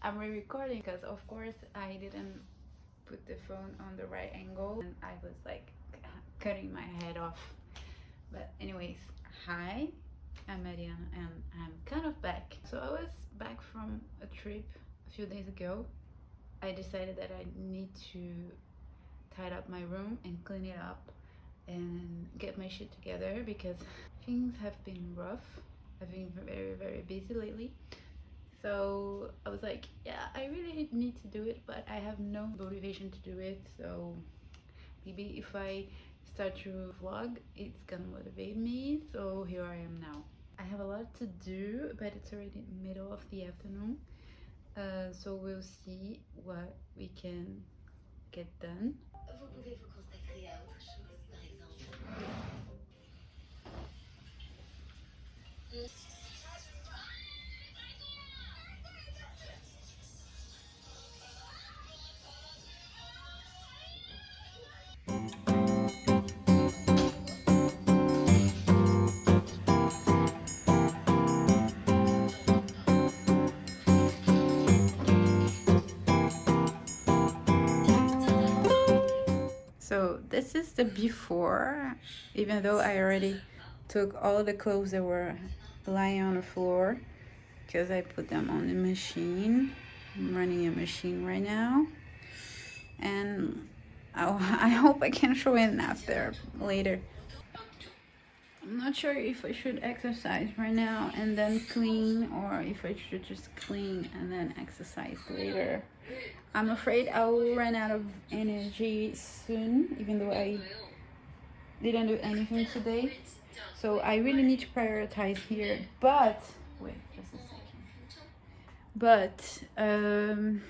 I'm re-recording because of course I didn't put the phone on the right angle and I was like cutting my head off. But anyways, hi, I'm Mariana and I'm kind of back. So I was back from a trip a few days ago. I decided that I need to tidy up my room and clean it up and get my shit together because things have been rough. I've been very busy lately. So I was like, yeah, I really need to do it, but I have no motivation to do it. So maybe if I start to vlog, it's gonna motivate me. So here I am now. I have a lot to do, but it's already middle of the afternoon. So we'll see what we can get done. Vous pouvez vous consacrer à autre chose, par exemple. So this is the before, even though I already took all the clothes that were lying on the floor because I put them on the machine. I'm running a machine right now, and I hope I can show it after later. I'm not sure if I should exercise right now and then clean, or if I should just clean and then exercise later. I'm afraid I will run out of energy soon, even though I didn't do anything today. So I really need to prioritize here. But wait, just a second.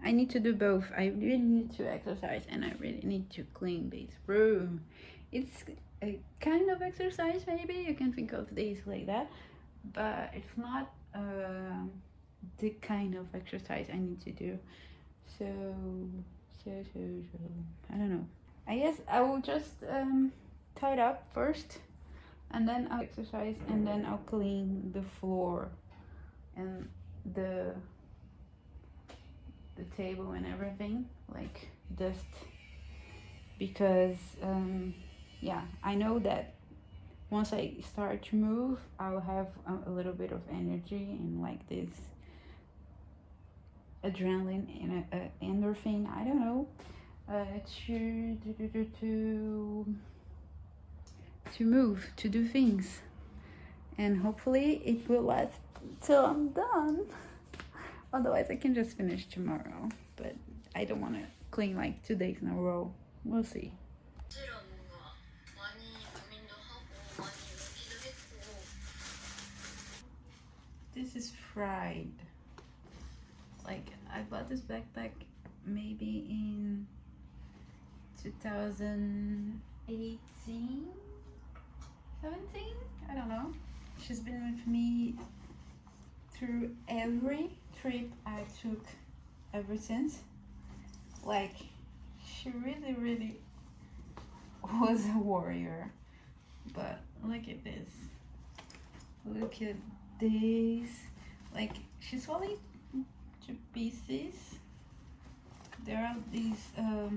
I need to do both. I really need to exercise and I really need to clean this room. It's a kind of exercise, maybe you can think of this like that, but it's not the kind of exercise I need to do. So I don't know. I guess I will just tie it up first, and then I'll exercise, and then I'll clean the floor and the table and everything, like dust, because yeah, I know that once I start to move, I'll have a little bit of energy and like this adrenaline and endorphin, I don't know, to move, to do things, and hopefully it will last till I'm done. Otherwise I can just finish tomorrow, but I don't want to clean like 2 days in a row. We'll see. This is fried. Like, I bought this backpack maybe in 2018, 17, I don't know. She's been with me through every trip I took ever since. Like, she really was a warrior. But look at this. Look at this. Like, she's falling to pieces. There are these I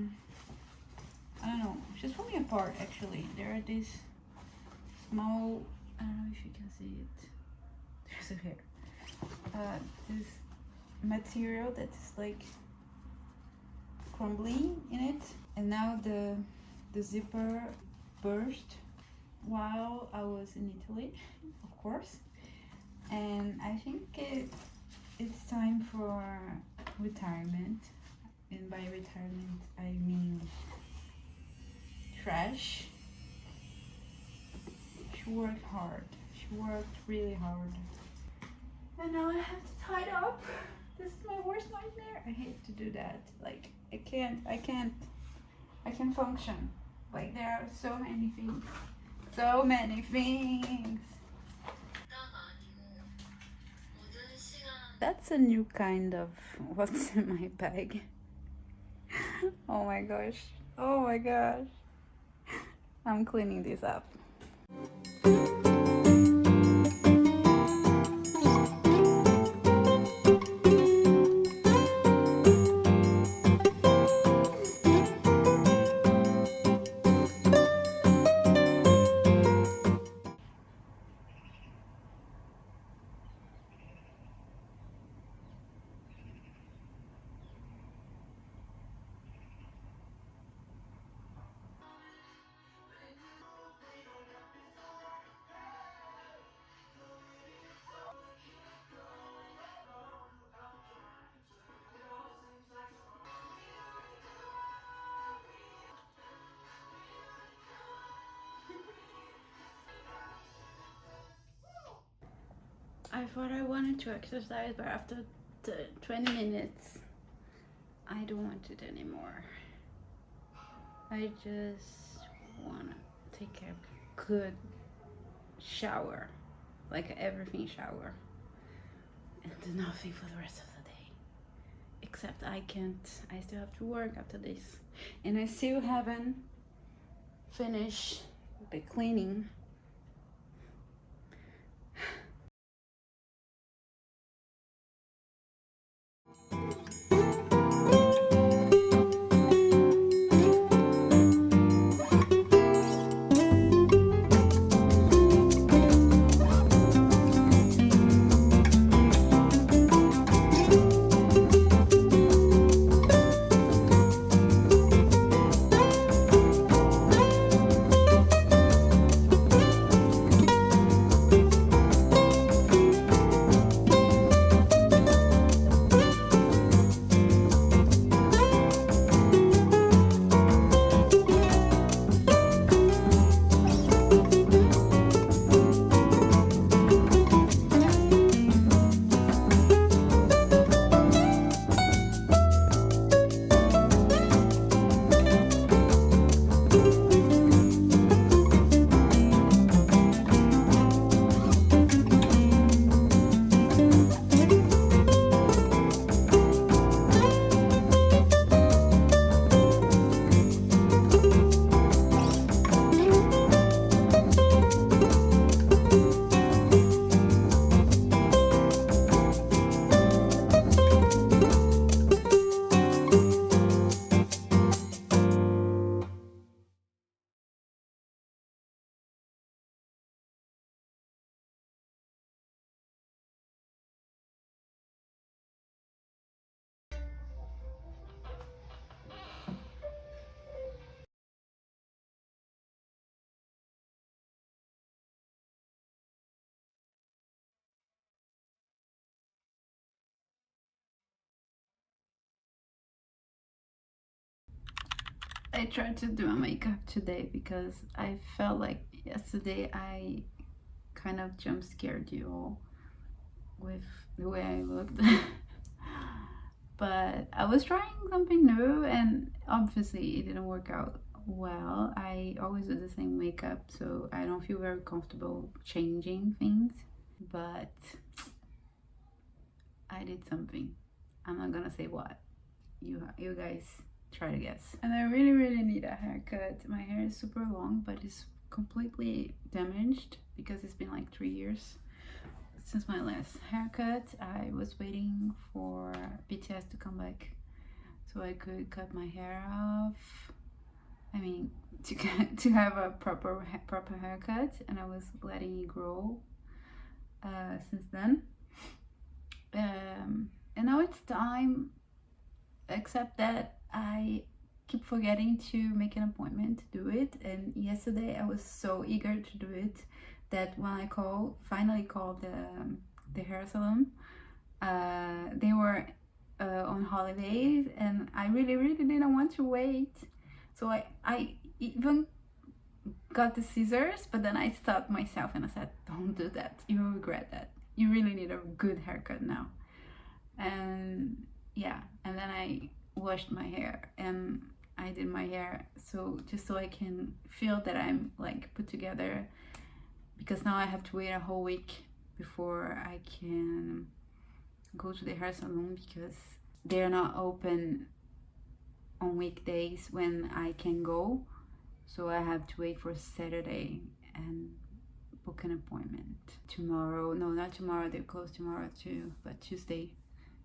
don't know, she's falling apart actually. There are these small, I don't know if you can see it, there's a hair, this material that is like crumbling in it, and now the zipper burst while I was in Italy, of course, and I think it's time for retirement, and by retirement I mean trash. She worked hard. She worked really hard. And now I have to tie it up. This is my worst nightmare. I hate to do that. Like, I can't function. Like, there are so many things. So many things. That's a new kind of what's in my bag. Oh my gosh. Oh my gosh. I'm cleaning this up. I thought I wanted to exercise, but after 20 minutes, I don't want it anymore. I just want to take a good shower, like everything shower, and do nothing for the rest of the day. Except I can't, I still have to work after this. And I still haven't finished the cleaning. I tried to do my makeup today because I felt like yesterday I kind of jump scared you all with the way I looked. But I was trying something new and obviously it didn't work out well. I always do the same makeup, so I don't feel very comfortable changing things. But I did something. I'm not gonna say what. You guys try to guess. And I really need a haircut. My hair is super long, but it's completely damaged because it's been like 3 years since my last haircut. I was waiting for BTS to come back so I could cut my hair off. I mean, to have a proper haircut, and I was letting it grow since then. And now it's time, except that I keep forgetting to make an appointment to do it. And yesterday I was so eager to do it that when I finally called the hair salon, they were on holidays and I really didn't want to wait. So I even got the scissors, but then I stopped myself and I said, don't do that, you will regret that. You really need a good haircut now. And yeah, and then I washed my hair and I did my hair so just so I can feel that I'm like put together, because now I have to wait a whole week before I can go to the hair salon because they're not open on weekdays when I can go. So I have to wait for Saturday and book an appointment. Tomorrow, no, not tomorrow, they're closed tomorrow too, but Tuesday.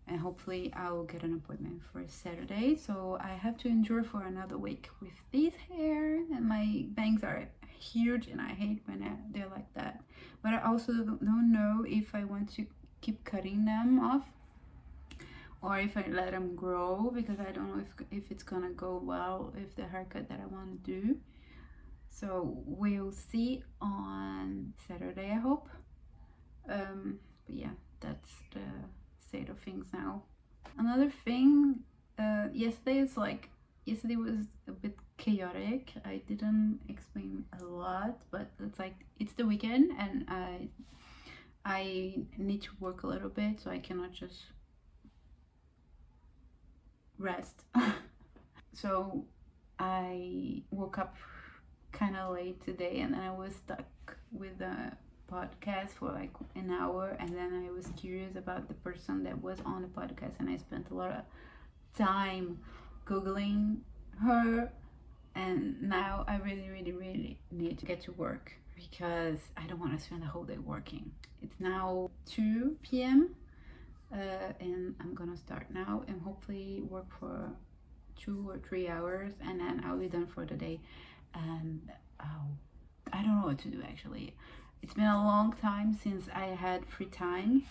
And hopefully I will get an appointment for Saturday. So I have to endure for another week with this hair, and my bangs are huge and I hate when they're like that. But I also don't know if I want to keep cutting them off or if I let them grow, because I don't know if it's gonna go well with the haircut that I want to do. So we'll see on Saturday, I hope. But yeah, that's the state of things now. Another thing, yesterday was a bit chaotic. I didn't explain a lot, but it's like it's the weekend and I need to work a little bit, so I cannot just rest. So I woke up kind of late today, and then I was stuck with the podcast for like an hour, and then I was curious about the person that was on the podcast, and I spent a lot of time googling her, and now I really need to get to work because I don't want to spend the whole day working. It's now 2 p.m. And I'm gonna start now and hopefully work for 2 or 3 hours, and then I'll be done for the day. And I don't know what to do actually. It's been a long time since I had free time.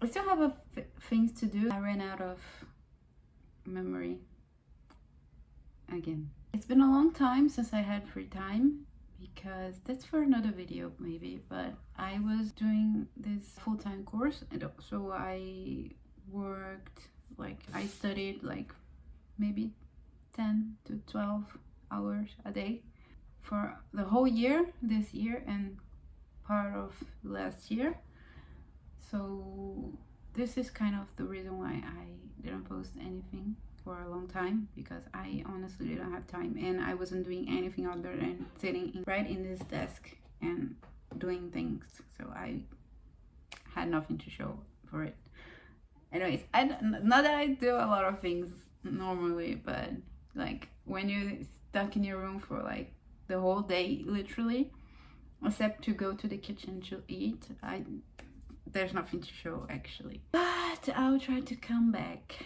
I still have things to do. I ran out of memory again. It's been a long time since I had free time, because that's for another video maybe, but I was doing this full-time course, and so I worked, like I studied like maybe 10 to 12 hours a day for the whole year, this year and part of last year. So this is kind of the reason why I didn't post anything for a long time, because I honestly didn't have time, and I wasn't doing anything other than sitting right in this desk and doing things, so I had nothing to show for it. Anyways, not that I do a lot of things normally, but like when you're stuck in your room for like the whole day literally, except to go to the kitchen to eat, there's nothing to show actually. But I'll try to come back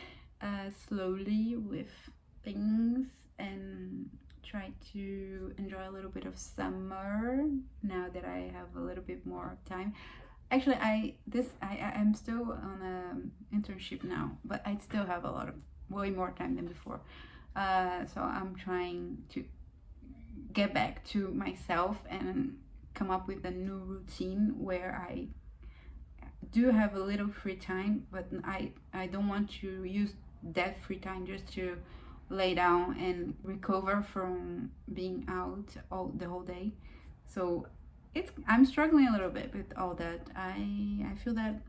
slowly with things and try to enjoy a little bit of summer now that I have a little bit more time. Actually, I'm still on a internship now, but I still have a lot of way more time than before. So I'm trying to get back to myself and come up with a new routine where I do have a little free time, but I don't want to use that free time just to lay down and recover from being out the whole day. So I'm struggling a little bit with all that. I feel that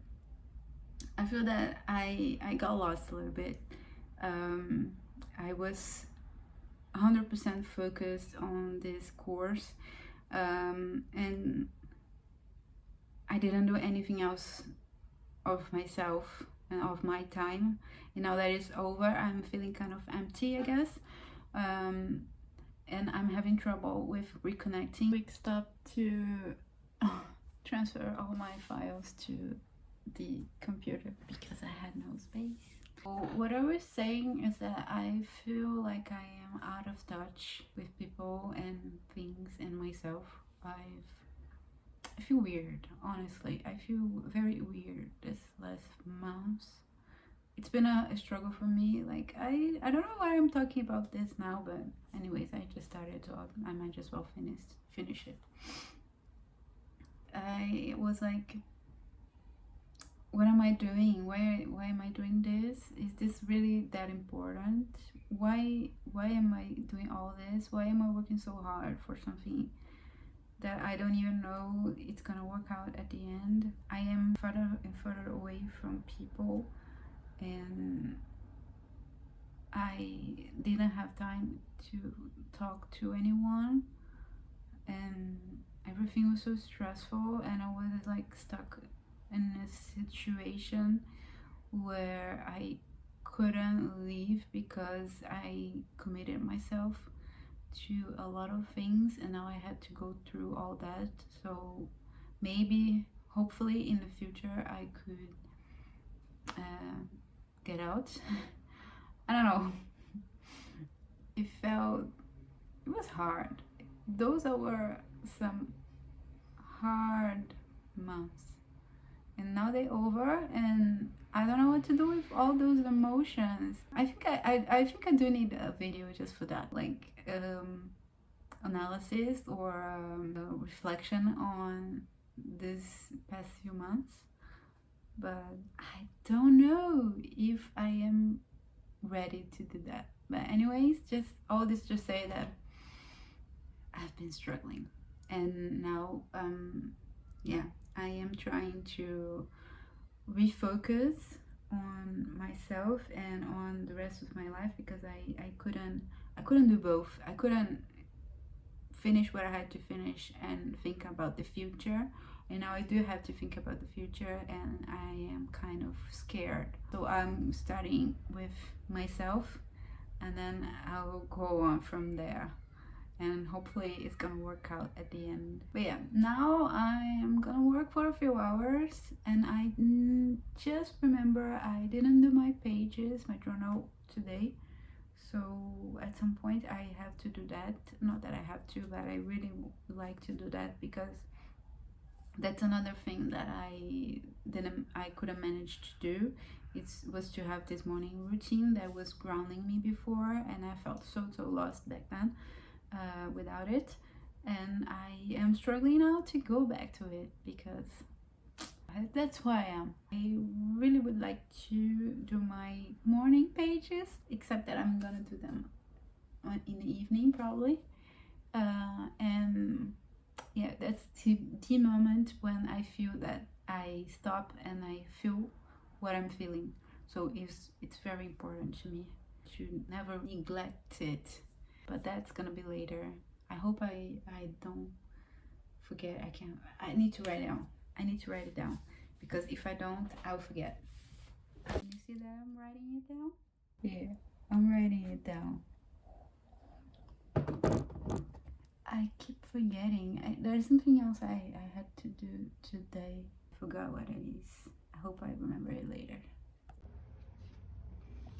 I got lost a little bit. I was 100% focused on this course, and I didn't do anything else of myself and of my time. And now that it's over, I'm feeling kind of empty, I guess. And I'm having trouble with reconnecting. Quick stop to transfer all my files to the computer because I had no space. So what I was saying is that I feel like I am out of touch with people and things and myself. I feel weird, honestly. I feel very weird this last month. It's been a struggle for me. Like I don't know why I'm talking about this now, but anyways, I just started, so I might as well finish it. I was like, what am I doing? Why am I doing this? Is this really that important? Why am I doing all this? Why am I working so hard for something that I don't even know it's gonna work out at the end? I am further and further away from people, and I didn't have time to talk to anyone, and everything was so stressful, and I was like stuck in a situation where I couldn't leave because I committed myself to a lot of things, and now I had to go through all that. So maybe, hopefully in the future I could get out. I don't know. It was hard. Those were some hard months, and now they're over, and I don't know what to do with all those emotions. I think I do need a video just for that, like analysis or reflection on this past few months. But I don't know if I am ready to do that. But anyways, just all this to say that I've been struggling, and now yeah, I am trying to refocus on myself and on the rest of my life, because I couldn't do both. I couldn't finish what I had to finish and think about the future. And now I do have to think about the future, and I am kind of scared. So I'm starting with myself, and then I'll go on from there. And hopefully it's gonna work out at the end. But yeah, now I am gonna work for a few hours, and I just remember I didn't do my pages, my journal today. So at some point I have to do that. Not that I have to, but I really like to do that, because that's another thing that I couldn't manage to do. It was to have this morning routine that was grounding me before, and I felt so lost back then without it. And I am struggling now to go back to it, because that's who I am. I really would like to do my morning pages, except that I'm gonna do them in the evening probably. And yeah, that's the moment when I feel that I stop and I feel what I'm feeling. So it's very important to me to never neglect it. But that's gonna be later. I hope I don't forget. I need to write it down. I need to write it down, because if I don't, I'll forget. Can you see that I'm writing it down? Yeah, I'm writing it down. I keep forgetting. There's something else I had to do today. Forgot what it is. I hope I remember it later.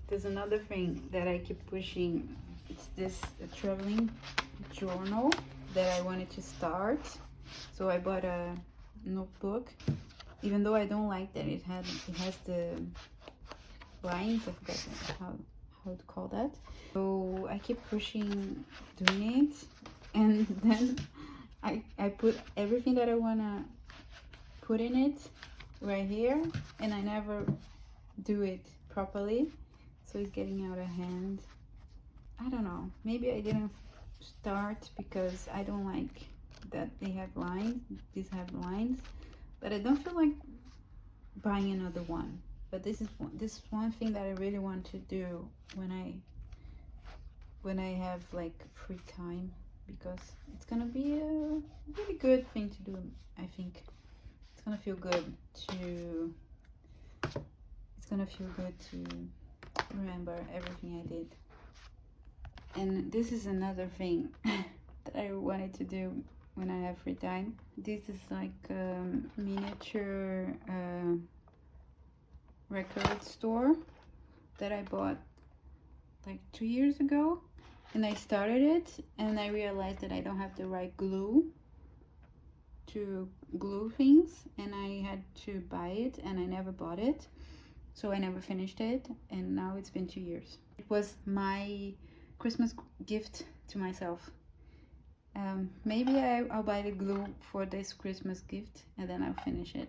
There's another thing that I keep pushing. It's this traveling journal that I wanted to start. So I bought a notebook, even though I don't like that it has the lines. I forgot how to call that. So I keep pushing doing it, and then I put everything that I wanna put in it right here, and I never do it properly, so it's getting out of hand. I don't know, maybe I didn't start because I don't like that they have lines. These have lines, but I don't feel like buying another one. But this is one thing that I really want to do when I have like free time, because it's gonna be a really good thing to do. I think it's gonna feel good to remember everything I did. And this is another thing that I wanted to do when I have free time. This is like a miniature record store that I bought like 2 years ago, and I started it, and I realized that I don't have the right glue to glue things, and I had to buy it, and I never bought it, so I never finished it, and now it's been 2 years. It was my Christmas gift to myself. Maybe I'll buy the glue for this Christmas gift, and then I'll finish it.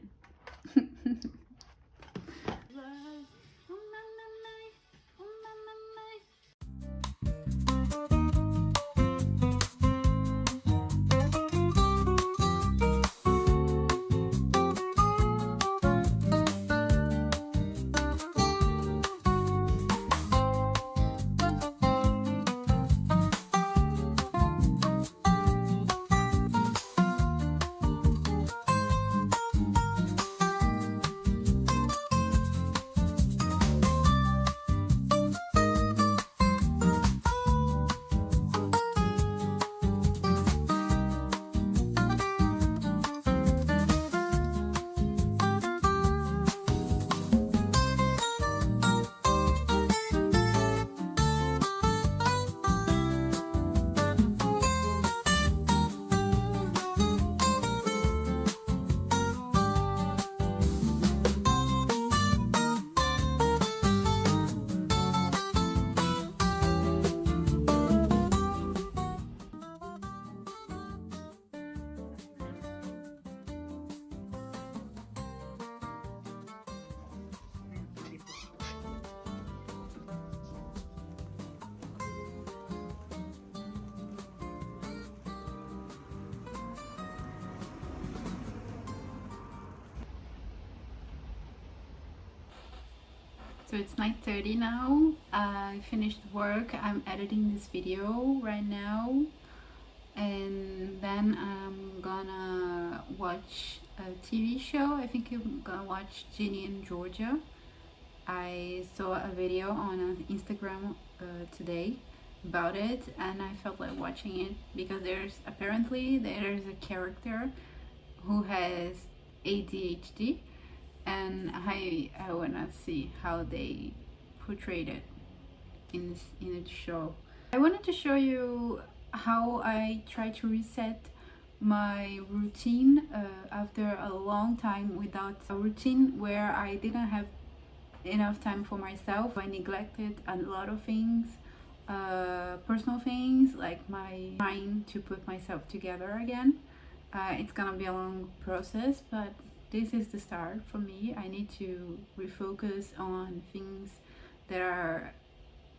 So it's 9:30 now. I finished work. I'm editing this video right now, and then I'm gonna watch a TV show. I think I'm gonna watch Ginny and Georgia. I saw a video on Instagram today about it, and I felt like watching it because there's a character who has ADHD, and I wanna see how they portrayed it in the show. I wanted to show you how I try to reset my routine after a long time without a routine, where I didn't have enough time for myself. I neglected a lot of things, personal things, like my trying to put myself together again. It's gonna be a long process, but this is the start for me. I need to refocus on things that are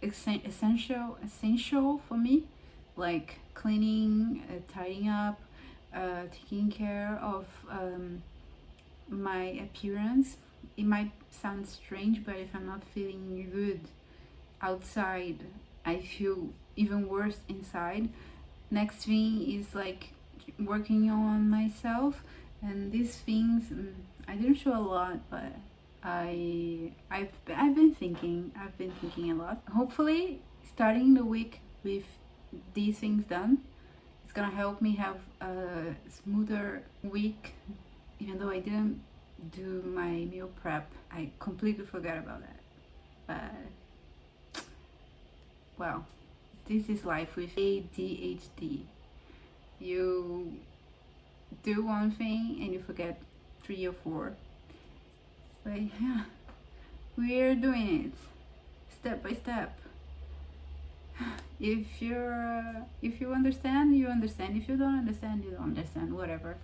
essential for me, like cleaning, tidying up, taking care of my appearance. It might sound strange, but if I'm not feeling good outside, I feel even worse inside. Next thing is like working on myself, and these things I didn't show a lot, but I've been thinking a lot. Hopefully, starting the week with these things done, it's gonna help me have a smoother week. Even though I didn't do my meal prep, I completely forgot about that. But well, this is life with ADHD. You do one thing and you forget 3 or 4. But yeah, we're doing it step by step. If you understand, you understand. If you don't understand, you don't understand. Whatever.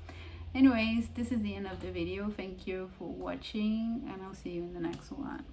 Anyways, this is the end of the video. Thank you for watching, and I'll see you in the next one.